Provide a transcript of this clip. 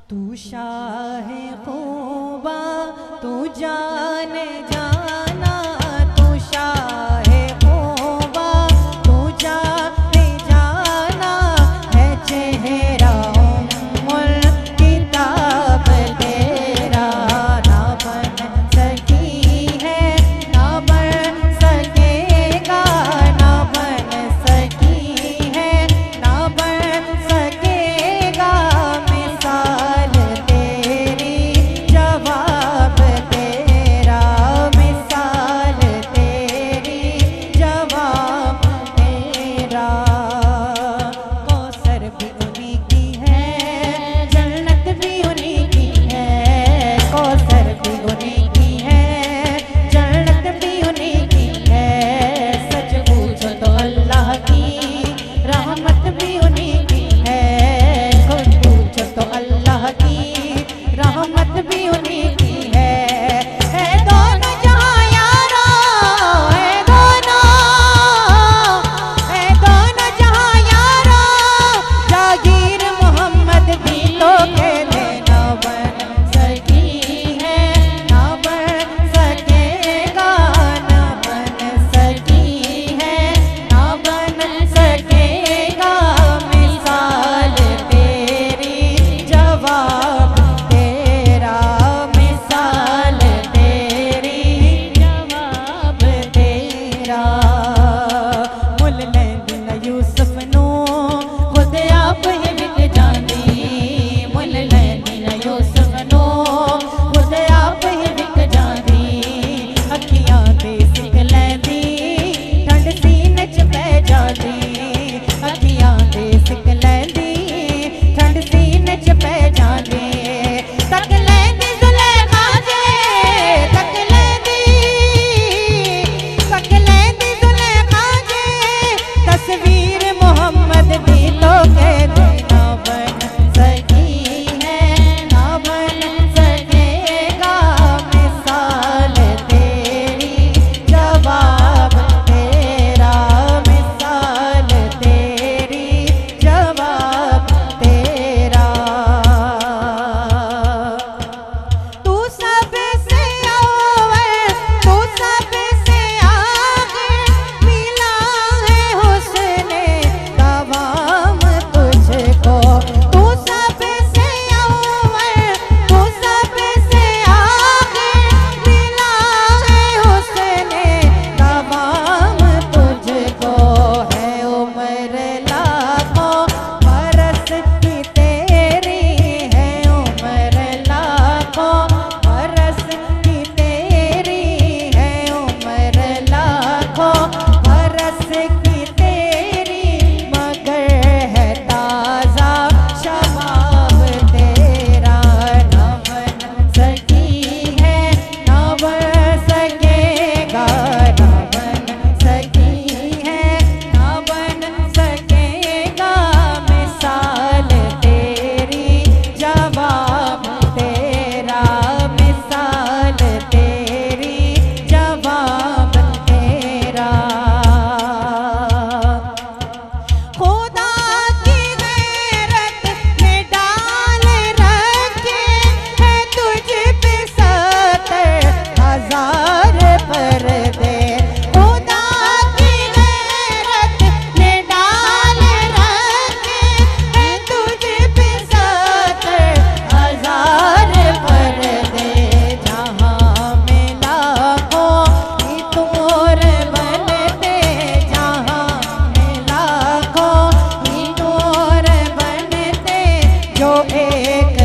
तू शाह क़ुबा तू जाने जाना, तू शाह क़ुबा तू जाने जाना, है चेहरा उम्मुल किताब तेरा। ना बन सकी है ना बन सकेगा, ना बन सकी है ना बन सकेगा, मिसाल तेरी जवाब तेरा, मिसाल तेरी जवाब तेरा। कौसर भी उन्हीं की है, जन्नत भी उन्हीं की है, कौसर भी उन्हीं की है, जन्नत भी उन्हीं की है। सच पूछो तो अल्लाह की रहमत भी उन्हीं की है, खुद पूछो तो अल्लाह की रहमत भी उन्हीं की है। है दोनों जहां यारा, है दोनों जहां यारा, जागीर मोहम्मद भी तो कहते ना बन सकी है ना बन सकेगा, ना बन सकी है ना बन सकेगा, मिसाल तेरी जवाब तेरा, मिसाल तेरी जवाब तेरा। मुल लैंदी न यूसुफ नू खुद आप ही विक जांदी, मुल लैंदी न यूसुफ नू खुद आप ही विक जांदी। अखियां ते सिक लैंदी ठंड सीने च पै जांदी, अखियां ते सिक लैंदी ठंड सीने च पै जांदी। तक लैंदी ज़ुलेखा जे, तक लैंदी ज़ुलेखा जे, तस्वीर मोहम्मद दी तो कहते ना बन सकी है ना बन सकेगा, मिसाल तेरी जवाब तेरा, मिसाल तेरी जवाब तेरा। तू सबसे अव्वल तू सबसे आखिर, मिला है हुस्ने तमाम तुझको। तू सबसे अव्वल तू सबसे आखिर, मिला है हुस्ने तमाम तुझको। है उम्र लाखों बरस की तेरी, है उम्र लाखों बरस की तेरी, है उम्र लाखों बरस की तेरी, मगर है ताज़ा शबाब तेरा। ना बन सकी है ना बन सकेगा, ना बन सकी है ना बन सकेगा, मिसाल तेरी जवाब तेरा, मिसाल तेरी जवाब तेरा। खुदा की गैरत में डाल रखे है तुझ पे 70,000 पर्दे। खुदा की गैरत में डाल रखे है तुझ पे 70,000 पर्दे। जहाँ में लाखों ही तोर बनते, जहाँ में लाखों ही तोर बनते, जो एक